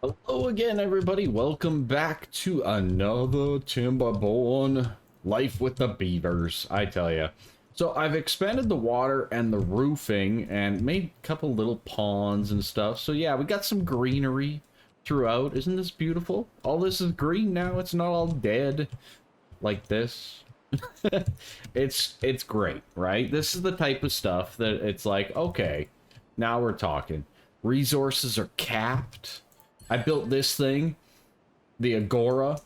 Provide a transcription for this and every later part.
Hello again, everybody. Welcome back to another Timberborn Life with the Beavers, I tell ya. So I've expanded the water and the roofing and made a couple little ponds and stuff. So yeah, we got some greenery throughout. Isn't this beautiful? All this is green now. It's not all dead like this. It's great, right? This is the type of stuff that it's like, okay, now we're talking. Resources are capped. I built this thing, the Agora,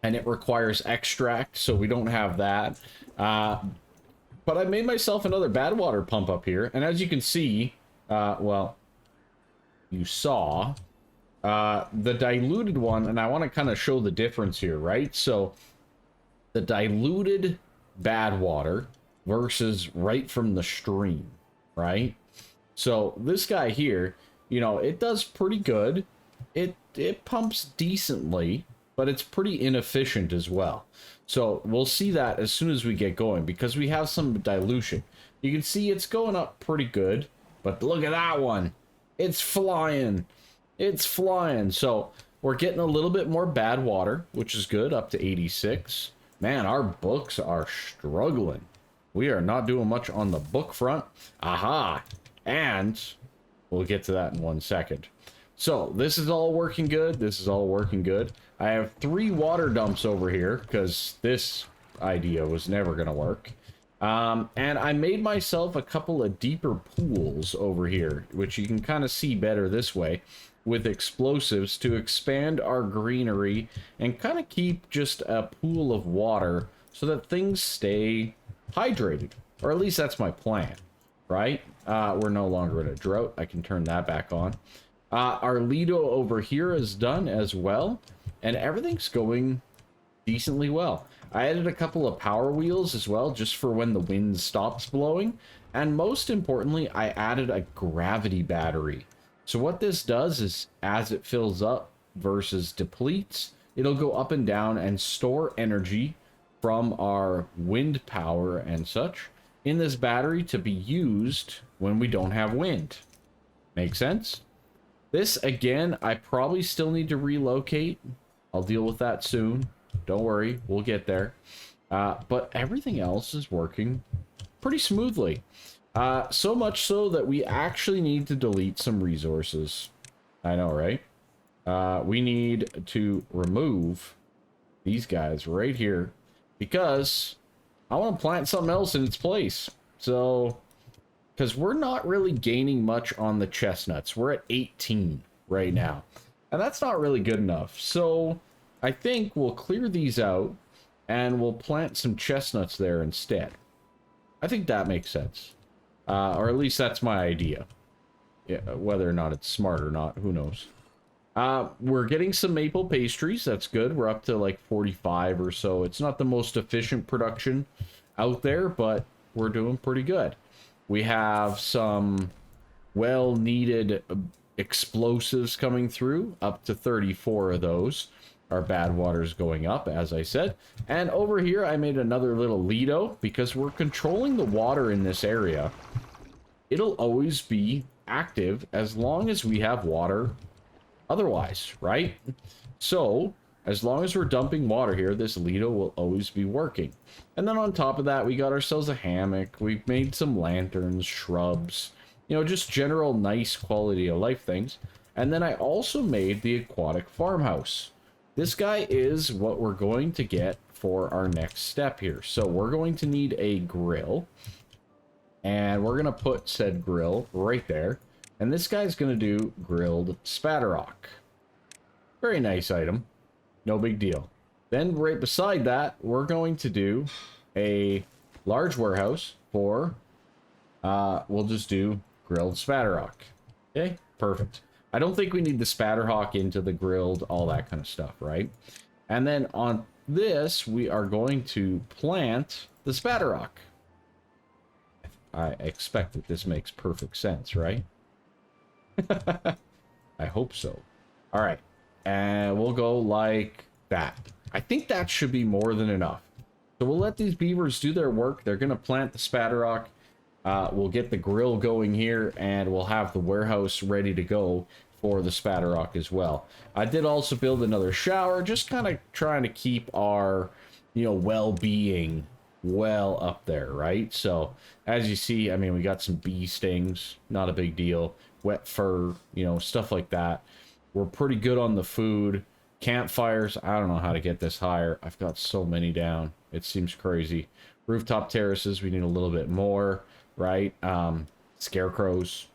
and it requires extract, so we don't have that. But I made myself another Badwater pump up here, and as you can see, well, you saw, the diluted one, and I want to kind of show the difference here, right? So, the diluted Badwater versus right from the stream, right? So, this guy here, you know, it does pretty good. It pumps decently, but it's pretty inefficient as well. So we'll see that as soon as we get going, because we have some dilution. You can see it's going up pretty good, but look at that one. It's flying. It's flying. So we're getting a little bit more bad water, which is good, up to 86. Man, our books are struggling. We are not doing much on the book front. Aha! And we'll get to that in 1 second. So, this is all working good. This is all working good. I have 3 water dumps over here, because this idea was never going to work. And I made myself a couple of deeper pools over here, which you can kind of see better this way, with explosives to expand our greenery and kind of keep just a pool of water so that things stay hydrated. Or at least that's my plan, right? We're no longer in a drought. I can turn that back on. Our Lido over here is done as well, and everything's going decently well. I added a couple of power wheels as well, just for when the wind stops blowing, and most importantly, I added a gravity battery. So what this does is, as it fills up versus depletes, it'll go up and down and store energy from our wind power and such in this battery to be used when we don't have wind. Make sense? This, again, I probably still need to relocate. I'll deal with that soon. Don't worry, we'll get there. But everything else is working pretty smoothly. So much so that we actually need to delete some resources. I know, right? We need to remove these guys right here, because I want to plant something else in its place. So, because we're not really gaining much on the chestnuts. We're at 18 right now, and that's not really good enough. So I think we'll clear these out and we'll plant some chestnuts there instead. I think that makes sense, or at least that's my idea. Yeah, whether or not it's smart or not, who knows. We're getting some maple pastries. That's good. We're up to like 45 or so. It's not the most efficient production out there, but we're doing pretty good. We have some well-needed explosives coming through, up to 34 of those. Our bad water's going up, as I said. And over here, I made another little Lido, because we're controlling the water in this area. It'll always be active as long as we have water otherwise, right? So, as long as we're dumping water here, this Lido will always be working. And then on top of that, we got ourselves a hammock. We've made some lanterns, shrubs, you know, just general nice quality of life things. And then I also made the Aquatic Farmhouse. This guy is what we're going to get for our next step here. So we're going to need a grill. And we're going to put said grill right there. And this guy's going to do grilled spatterrock. Very nice item. No big deal. Then right beside that, we're going to do a large warehouse for, we'll just do grilled spatterrock. Okay, perfect. I don't think we need the spatterhawk into the grilled, all that kind of stuff, right? And then on this, we are going to plant the spatterrock. I expect that this makes perfect sense, right? I hope so. All right, and we'll go like that. I think that should be more than enough. So we'll let these beavers do their work. They're going to plant the spatterrock. We'll get the grill going here, and we'll have the warehouse ready to go for the spatter rock as well. I did also build another shower, just kind of trying to keep our, you know, well-being well up there, right? So as you see, I mean, we got some bee stings, not a big deal. Wet fur, you know, stuff like that. We're pretty good on the food. Campfires, I don't know how to get this higher. I've got so many down. It seems crazy. Rooftop terraces, we need a little bit more, right? Scarecrows,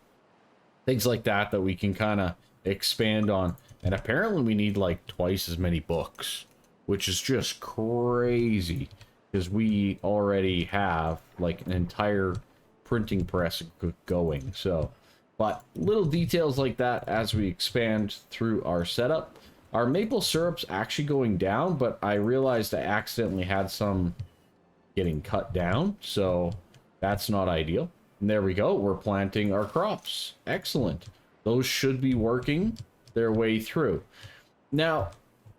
things like that that we can kind of expand on. And apparently we need like twice as many books, which is just crazy because we already have like an entire printing press going. So, but little details like that as we expand through our setup. Our maple syrup's actually going down, but I realized I accidentally had some getting cut down, so that's not ideal. And there we go, we're planting our crops. Excellent. Those should be working their way through. Now,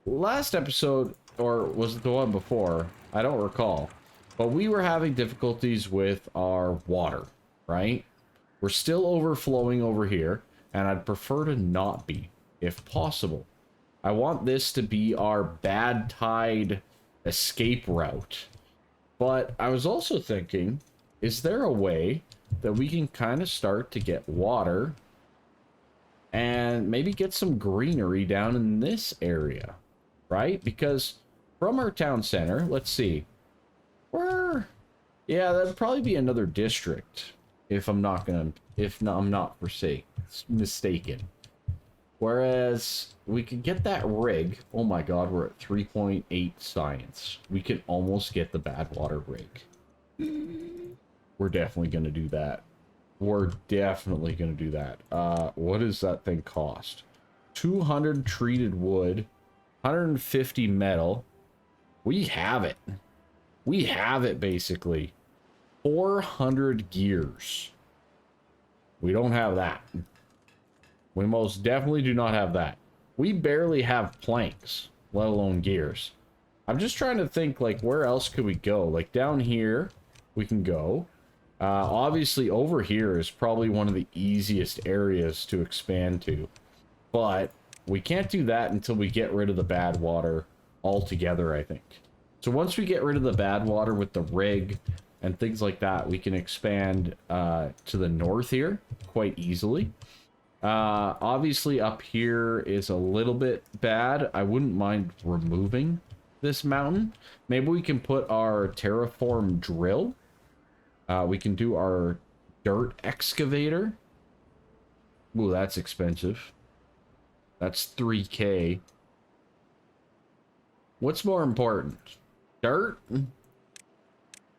last episode, or was it the one before? I don't recall. But we were having difficulties with our water, right? We're still overflowing over here, and I'd prefer to not be, if possible. I want this to be our bad tide escape route. But I was also thinking, is there a way that we can kind of start to get water and maybe get some greenery down in this area, right? Because from our town center, let's see, yeah, that'd probably be another district if I'm not mistaken. Whereas we could get that rig. Oh my god, we're at 3.8 science. We can almost get the Badwater Rig. We're definitely going to do that. We're definitely going to do that. What does that thing cost? 200 treated wood, 150 metal. We have it. We have it, basically. 400 gears. We don't have that. We most definitely do not have that. We barely have planks, let alone gears. I'm just trying to think, like, where else could we go? Like, down here, we can go. Obviously, over here is probably one of the easiest areas to expand to. But we can't do that until we get rid of the bad water altogether, I think. So once we get rid of the bad water with the rig and things like that, we can expand to the north here quite easily. Obviously up here is a little bit bad. I wouldn't mind removing this mountain. Maybe we can put our terraform drill. We can do our dirt excavator. Ooh, that's expensive. That's 3K. What's more important? Dirt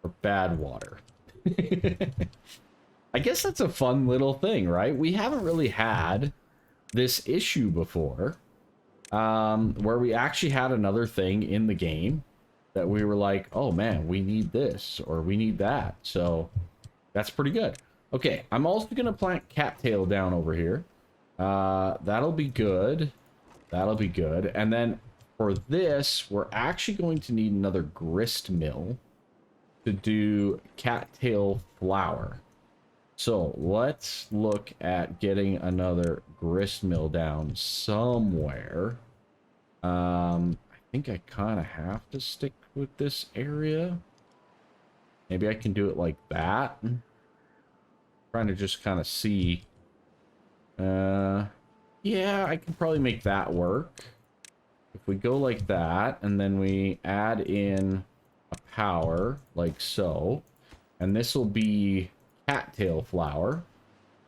or bad water? I guess that's a fun little thing, right? We haven't really had this issue before, where we actually had another thing in the game that we were like, oh man, we need this or we need that. So that's pretty good. Okay, I'm also going to plant cattail down over here. That'll be good. That'll be good. And then for this, we're actually going to need another grist mill to do cattail flour. So let's look at getting another grist mill down somewhere. I think I kind of have to stick with this area. Maybe I can do it like that. Trying to just kind of see. Yeah, I can probably make that work. If we go like that, and then we add in a power, like so. And this will be cattail flour,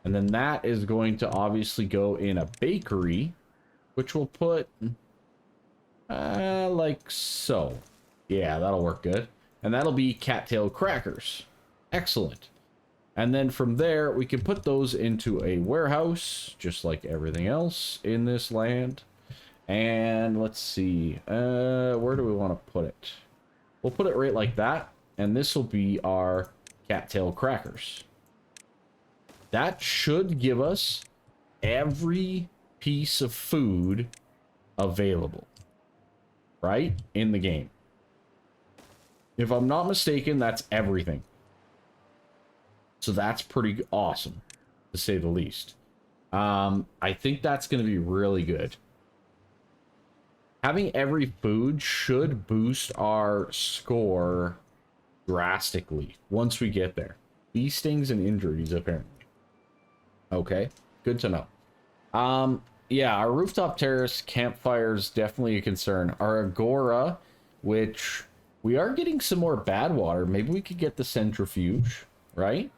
and then that is going to obviously go in a bakery, which we'll put like so. Yeah, that'll work good. And that'll be cattail crackers. Excellent. And then from there we can put those into a warehouse, just like everything else in this land. And let's see, where do we want to put it? We'll put it right like that, and this will be our cattail crackers. That should give us every piece of food available, right, in the game. If I'm not mistaken, that's everything. So that's pretty awesome, to say the least. I think that's going to be really good. Having every food should boost our score drastically once we get there. Bee stings and injuries, apparently. Okay, good to know. Yeah, our rooftop terrace campfire is definitely a concern. Our agora, which we are getting some more bad water. Maybe we could get the centrifuge, right?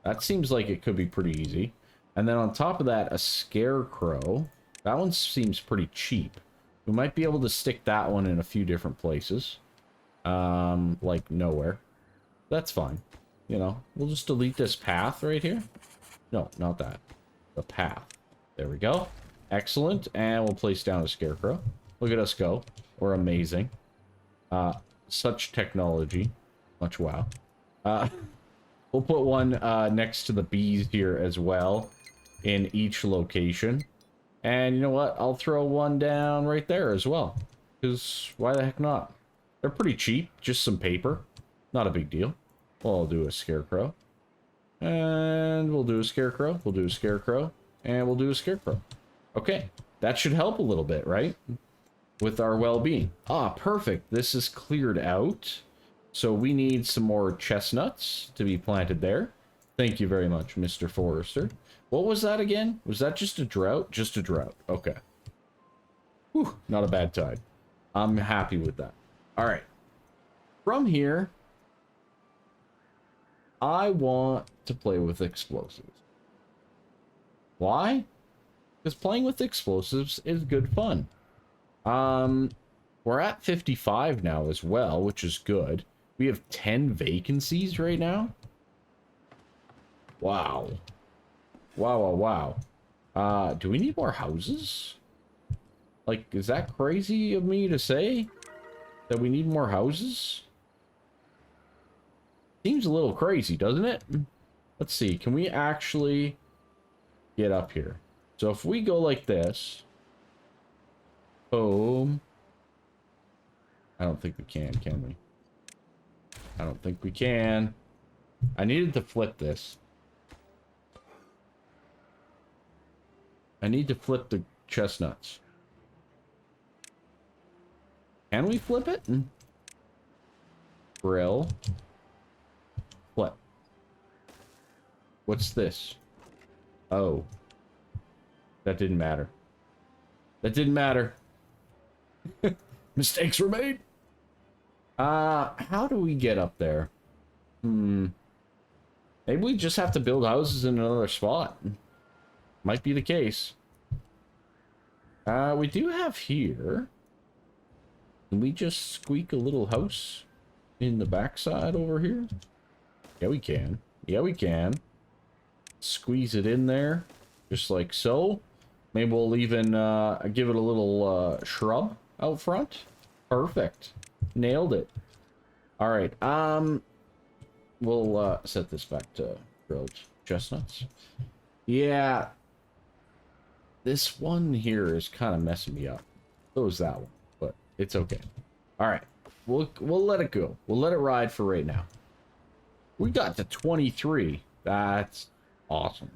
That seems like it could be pretty easy. And then on top of that, a scarecrow. That one seems pretty cheap. We might be able to stick that one in a few different places. Like nowhere. That's fine. You know, we'll just delete this path right here. No, not that. The path. There we go. Excellent. And we'll place down a scarecrow. Look at us go. We're amazing. Such technology. Much wow. We'll put one next to the bees here as well in each location. And you know what? I'll throw one down right there as well. Because why the heck not? They're pretty cheap. Just some paper. Not a big deal. Well, I'll do a scarecrow. And we'll do a scarecrow. We'll do a scarecrow. And we'll do a scarecrow. Okay. That should help a little bit, right? With our well-being. Ah, perfect. This is cleared out. So we need some more chestnuts to be planted there. Thank you very much, Mr. Forrester. What was that again? Was that just a drought? Just a drought. Okay. Whew, not a bad tide. I'm happy with that. All right. From here, I want to play with explosives. Why? Because playing with explosives is good fun. We're at 55 now as well, which is good. We have 10 vacancies right now. Wow. Wow, wow, wow. Do we need more houses? Like, is that crazy of me to say? That we need more houses? Seems a little crazy, doesn't it? Let's see. Can we actually get up here? So if we go like this. Boom. I don't think we can we? I don't think we can. I needed to flip this. I need to flip the chestnuts. Can we flip it? Grill. Flip. What's this? Oh. That didn't matter. That didn't matter. Mistakes were made. How do we get up there? Maybe we just have to build houses in another spot. Might be the case. We do have here. Can we just squeak a little house in the backside over here? Yeah, we can. Yeah, we can. Squeeze it in there. Just like so. Maybe we'll even give it a little shrub out front. Perfect. Nailed it. All right. We'll set this back to grilled chestnuts. Yeah. This one here is kind of messing me up. So is that one, but it's okay. All right. We'll let it go. We'll let it ride for right now. We got to 23. That's awesome.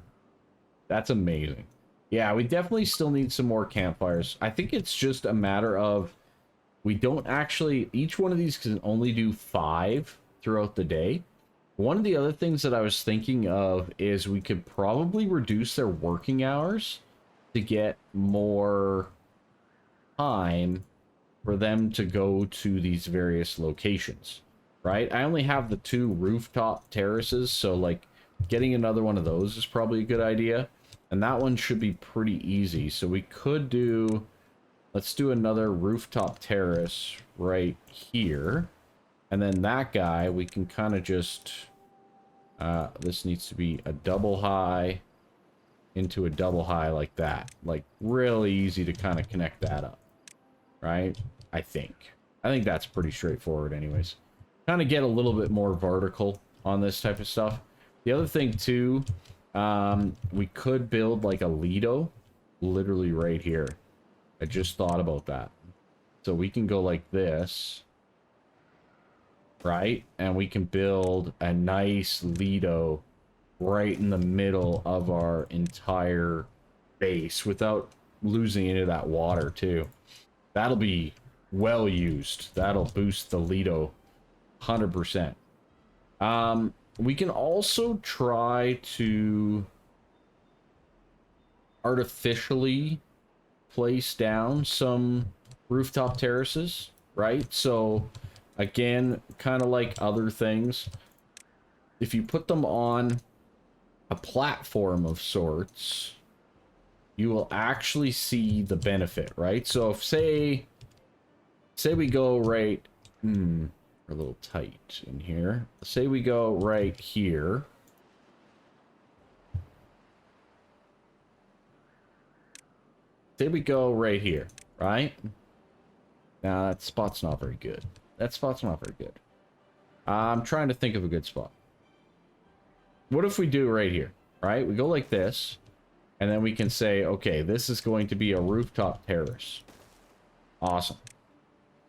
That's amazing. Yeah, we definitely still need some more campfires. I think it's just a matter of we don't actually... Each one of these can only do 5 throughout the day. One of the other things that I was thinking of is we could probably reduce their working hours to get more time for them to go to these various locations, right? I only have the 2 rooftop terraces, so like getting another one of those is probably a good idea. And that one should be pretty easy. So we could do... Let's do another rooftop terrace right here. And then that guy, we can kind of just... this needs to be a double high into a double high like that. Like, really easy to kind of connect that up. Right? I think that's pretty straightforward anyways. Kind of get a little bit more vertical on this type of stuff. The other thing, too... we could build like a Lido literally right here. I just thought about that. So we can go like this, right? And we can build a nice Lido right in the middle of our entire base without losing any of that water too. That'll be well used. That'll boost the Lido 100%. We can also try to artificially place down some rooftop terraces, right? So again, kind of like other things, if you put them on a platform of sorts, you will actually see the benefit, right? So if say we go right, we're a little tight in here. Say we go right here. Say we go right here, right? Now that spot's not very good. That spot's not very good. I'm trying to think of a good spot. What if we do right here, right? We go like this, and then we can say, okay, this is going to be a rooftop terrace. Awesome.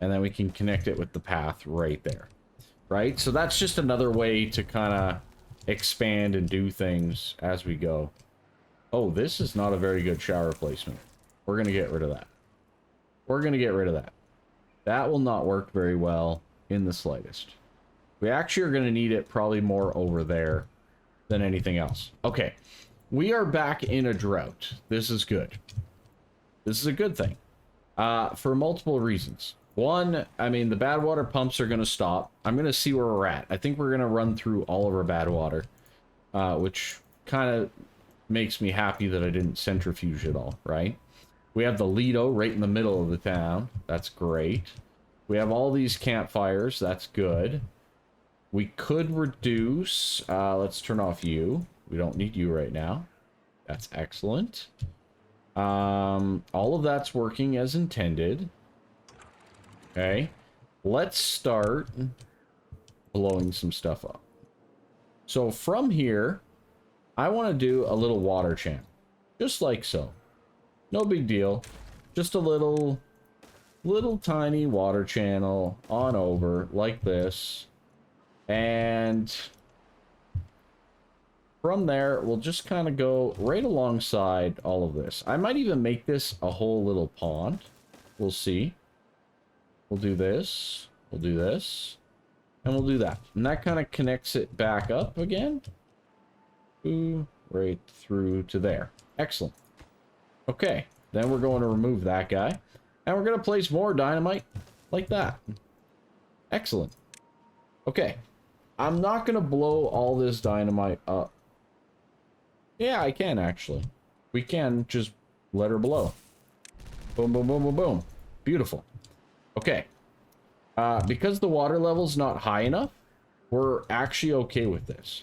And then we can connect it with the path right there, right? So that's just another way to kind of expand and do things as we go. Oh, this is not a very good shower placement. We're going to get rid of that. We're going to get rid of that. That will not work very well in the slightest. We actually are going to need it probably more over there than anything else. Okay, we are back in a drought. This is good. This is a good thing for multiple reasons. One, I mean, the bad water pumps are going to stop. I'm going to see where we're at. I think we're going to run through all of our bad water, which kind of makes me happy that I didn't centrifuge it all, right? We have the Lido right in the middle of the town. That's great. We have all these campfires. That's good. We could reduce. Let's turn off you. We don't need you right now. That's excellent. All of that's working as intended. Okay. Let's start blowing some stuff up. So from here, I want to do a little water channel. Just like so. No big deal. Just a little tiny water channel on over like this. And from there, we'll just kind of go right alongside all of this. I might even make this a whole little pond. We'll see. We'll do this. We'll do this. And we'll do that. And that kind of connects it back up again. Ooh, right through to there. Excellent. Okay, then we're going to remove that guy. And we're going to place more dynamite like that. Excellent. Okay. I'm not going to blow all this dynamite up. Yeah, I can actually. We can just let her blow. Boom, boom, boom, boom, boom. Beautiful. Okay. Because the water level's not high enough, we're actually okay with this.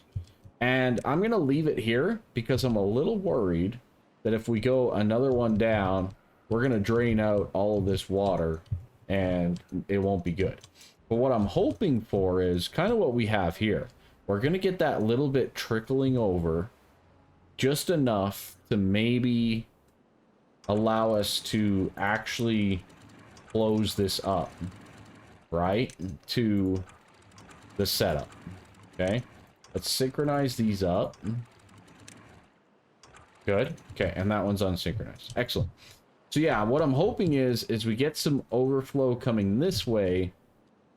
And I'm going to leave it here because I'm a little worried that if we go another one down, we're going to drain out all of this water and it won't be good. But what I'm hoping for is kind of what we have here. We're going to get that little bit trickling over just enough to maybe allow us to actually close this up, right, to the setup. Okay, let's synchronize these up. Good. Okay, and that one's unsynchronized. Excellent. So yeah, what I'm hoping is we get some overflow coming this way,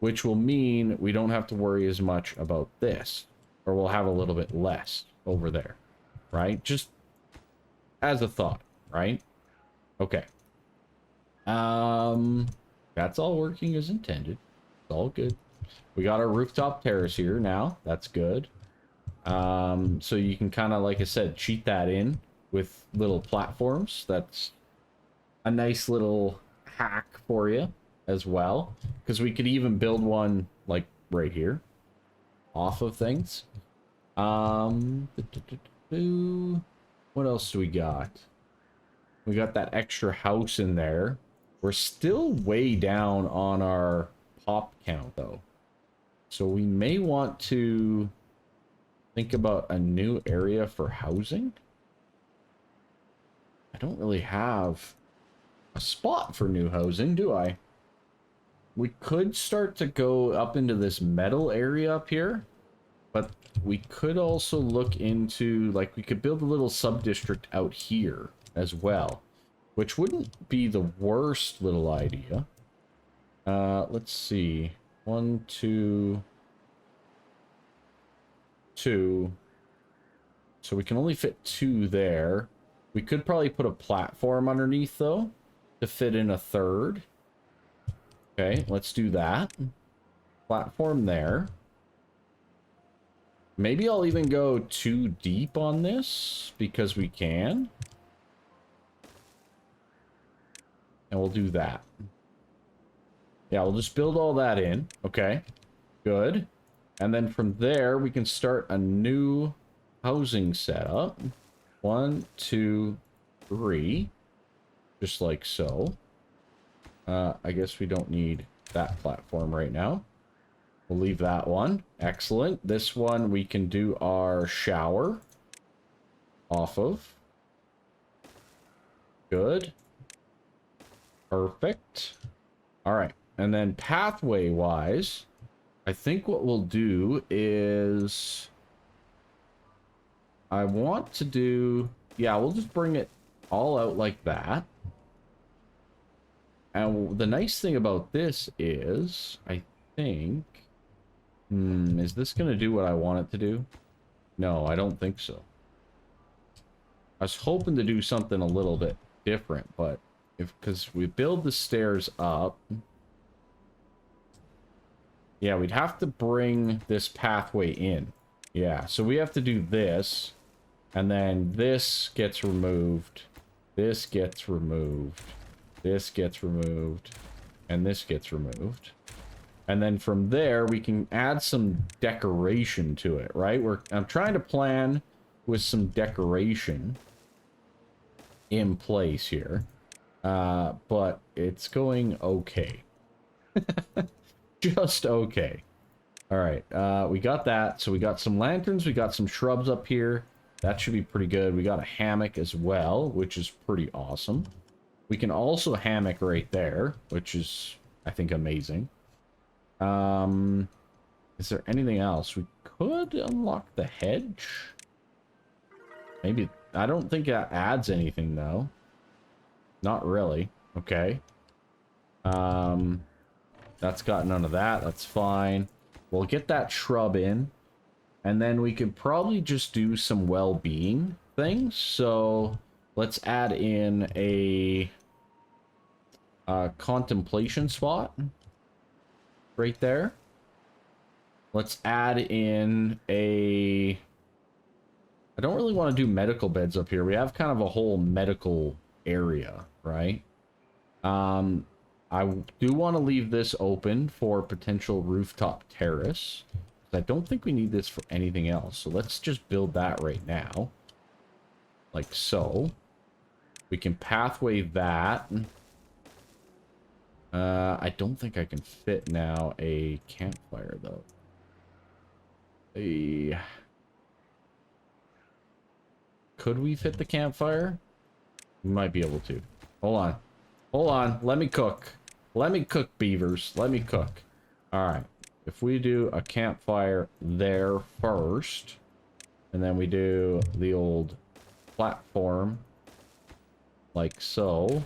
which will mean we don't have to worry as much about this, or we'll have a little bit less over there, right? Just as a thought, right? Okay. That's all working as intended. It's all good. We got our rooftop terrace here now. That's good. So you can kind of, like I said, cheat that in with little platforms. That's a nice little hack for you as well, because we could even build one like right here off of things. What else do we got? We got that extra house in there. We're still way down on our pop count though, so we may want to think about a new area for housing. I don't really have a spot for new housing, do I? We could start to go up into this metal area up here, but we could also look into, like, we could build a little sub-district out here. as well, which wouldn't be the worst little idea. Let's see. 1, 2, 2. So we can only fit 2 there. We could probably put a platform underneath, though, to fit in a third. Okay, let's do that. Platform there. Maybe I'll even go 2 deep on this, because we can. And we'll do that. Yeah, we'll just build all that in. Okay, good. And then from there, we can start a new housing setup. 1, 2, 3. Just like so. I guess we don't need that platform right now. We'll leave that one. Excellent. This one we can do our shower off of. Good. Perfect. All right. And then pathway wise, I think what we'll do is I want to do, yeah, we'll just bring it all out like that. And the nice thing about this is, I think, is this going to do what I want it to do? No, I don't think so. I was hoping to do something a little bit different, but because we build the stairs up, yeah, we'd have to bring this pathway in. Yeah, so we have to do this, and then this gets removed, this gets removed, this gets removed, and this gets removed. And then from there, we can add some decoration to it, right? I'm trying to plan with some decoration in place here. But it's going okay. Just okay. All right, we got that. So we got some lanterns, we got some shrubs up here. That should be pretty good. We got a hammock as well, which is pretty awesome. We can also hammock right there, which is, I think, amazing. Is there anything else? We could unlock the hedge. Maybe. I don't think that adds anything, though. Not really. Okay. That's got none of that. That's fine. We'll get that shrub in. And then we could probably just do some well-being things. So let's add in a contemplation spot. Right there. Let's add in a... I don't really want to do medical beds up here. We have kind of a whole medical area, right? I do want to leave this open for potential rooftop terrace. I don't think we need this for anything else. So let's just build that right now. Like so. We can pathway that. I don't think I can fit now a campfire, though. Could we fit the campfire? We might be able to. Hold on. Hold on. Let me cook. Let me cook, beavers. Let me cook. Alright. If we do a campfire there first, and then we do the old platform, like so,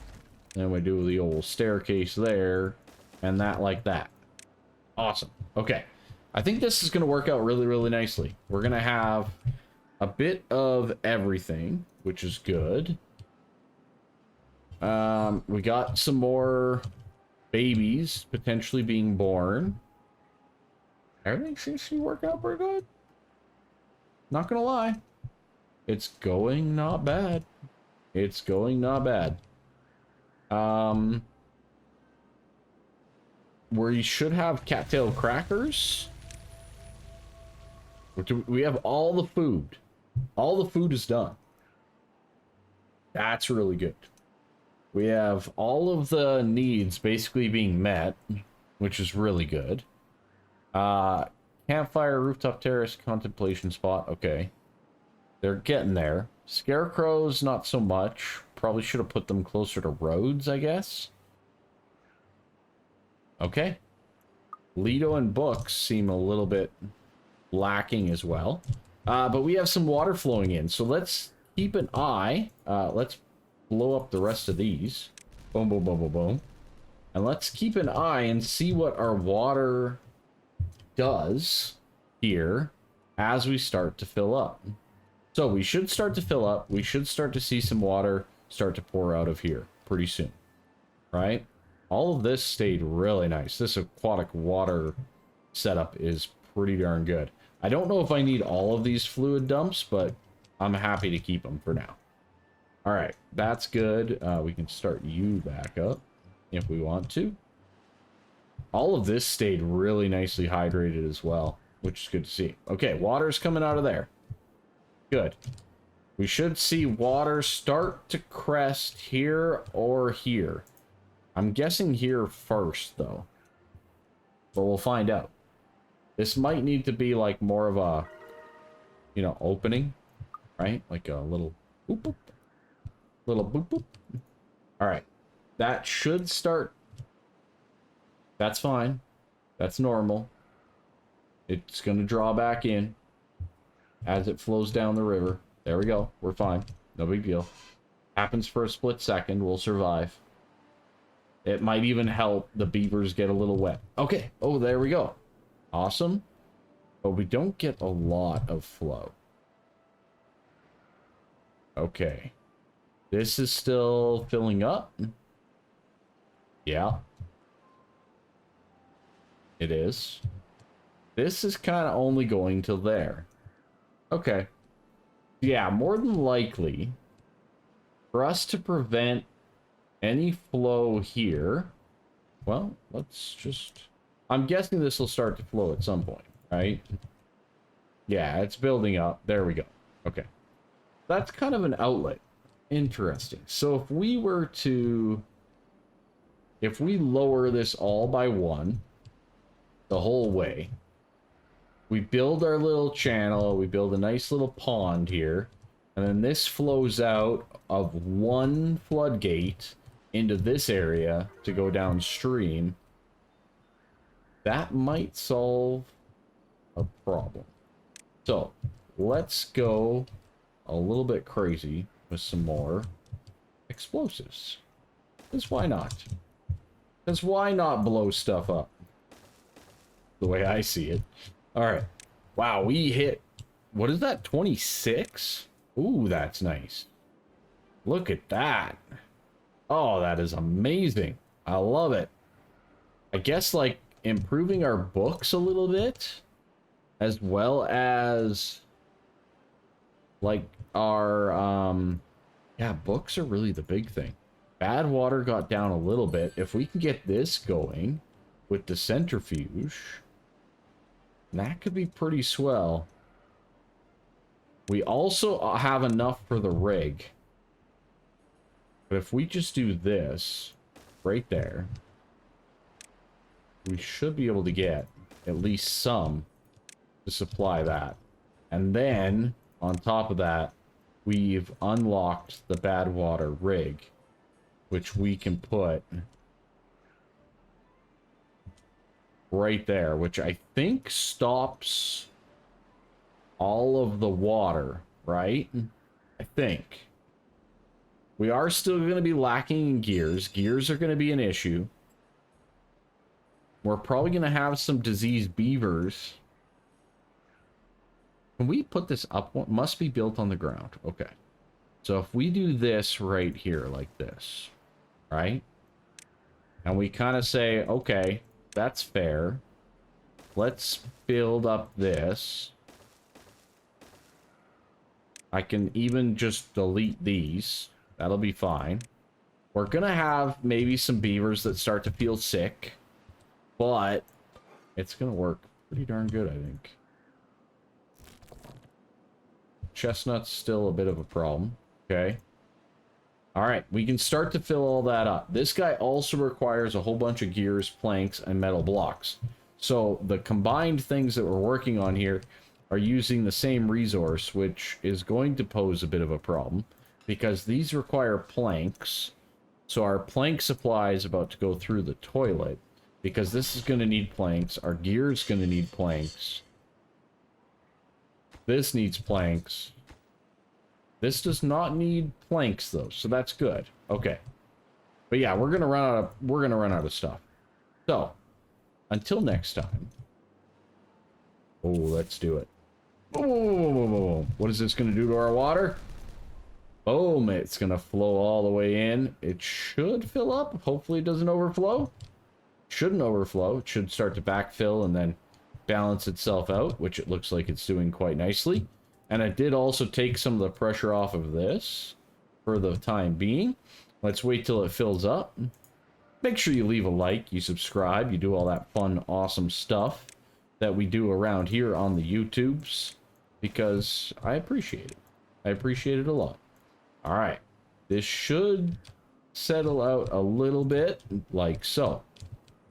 then we do the old staircase there, and that like that. Awesome. Okay. I think this is going to work out really, really nicely. We're going to have a bit of everything, which is good. We got some more babies potentially being born. Everything seems to be working out pretty good. Not gonna lie. It's going not bad. It's going not bad. We should have cattail crackers. We have all the food. All the food is done. That's really good. We have all of the needs basically being met, which is really good. Campfire, rooftop terrace, contemplation spot. Okay. They're getting there. Scarecrows, not so much. Probably should have put them closer to roads, I guess. Okay. Lido and books seem a little bit lacking as well. But we have some water flowing in. So let's keep an eye. Let's blow up the rest of these. Boom, boom, boom, boom, boom. And let's keep an eye and see what our water does here as we start to fill up. So we should start to fill up. We should start to see some water start to pour out of here pretty soon, right? All of this stayed really nice. This aquatic water setup is pretty darn good. I don't know if I need all of these fluid dumps, but I'm happy to keep them for now. All right, that's good. We can start you back up if we want to. All of this stayed really nicely hydrated as well, which is good to see. Okay, water's coming out of there. Good. We should see water start to crest here or here. I'm guessing here first, though. But we'll find out. This might need to be like more of a, you know, opening, right? Like a little boop boop. Little boop boop. All right. That should start. That's fine. That's normal. It's going to draw back in as it flows down the river. There we go. We're fine. No big deal. Happens for a split second. We'll survive. It might even help the beavers get a little wet. Okay. Oh, there we go. Awesome. But we don't get a lot of flow. Okay. This is still filling up. Yeah. It is. This is kind of only going till there. Okay. Yeah, more than likely, for us to prevent any flow here, well, let's just... I'm guessing this will start to flow at some point, right? Yeah, it's building up. There we go. Okay. That's kind of an outlet. Interesting. So if we were to... If we lower this all by 1, the whole way, we build our little channel, we build a nice little pond here, and then this flows out of one floodgate into this area to go downstream. That might solve a problem. So let's go a little bit crazy with some more explosives. Because why not? Because why not blow stuff up? The way I see it. Alright. Wow, we hit... What is that? 26? Ooh, that's nice. Look at that. Oh, that is amazing. I love it. I guess, like, improving our books a little bit, as well as, like, our, yeah, books are really the big thing. Bad water got down a little bit. If we can get this going with the centrifuge, that could be pretty swell. We also have enough for the rig. But if we just do this right there, we should be able to get at least some to supply that. And then, on top of that, we've unlocked the Badwater Rig, which we can put right there, which I think stops all of the water, right? I think. We are still going to be lacking in gears. Gears are going to be an issue. We're probably going to have some diseased beavers. Can we put this up? Must be built on the ground. Okay. So if we do this right here like this, right? And we kind of say, okay, that's fair. Let's build up this. I can even just delete these. That'll be fine. We're gonna have maybe some beavers that start to feel sick, but it's gonna work pretty darn good, I think. Chestnut's still a bit of a problem. Okay. Alright, we can start to fill all that up. This guy also requires a whole bunch of gears, planks, and metal blocks. So the combined things that we're working on here are using the same resource, which is going to pose a bit of a problem, because these require planks. So our plank supply is about to go through the toilet, because this is going to need planks. Our gear is going to need planks. This needs planks. This does not need planks though, so that's good. Okay. But yeah, we're gonna run out of stuff. So, until next time. Oh, let's do it. Oh, what is this gonna do to our water? Boom, it's gonna flow all the way in. It should fill up. Hopefully it doesn't overflow. Shouldn't overflow. It should start to backfill and then balance itself out, which it looks like it's doing quite nicely. And I did also take some of the pressure off of this for the time being. Let's wait till it fills up. Make sure you leave a like, you subscribe, you do all that fun, awesome stuff that we do around here on the YouTubes, because I appreciate it. I appreciate it a lot. All right, this should settle out a little bit, like so.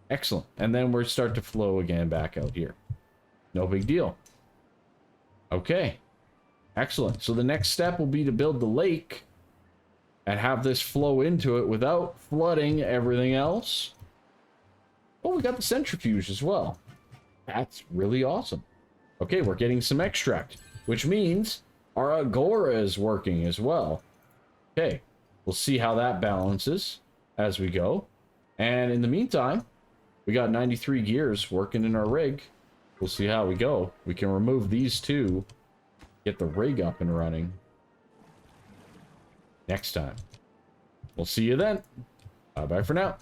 Excellent. And then we'll start to flow again back out here. No big deal. Okay. Excellent. So the next step will be to build the lake and have this flow into it without flooding everything else. Oh, we got the centrifuge as well. That's really awesome. Okay, we're getting some extract, which means our agora is working as well. Okay, we'll see how that balances as we go. And in the meantime, we got 93 gears working in our rig. We'll see how we go. We can remove these two, get the rig up and running next time. We'll see you then. Bye-bye for now.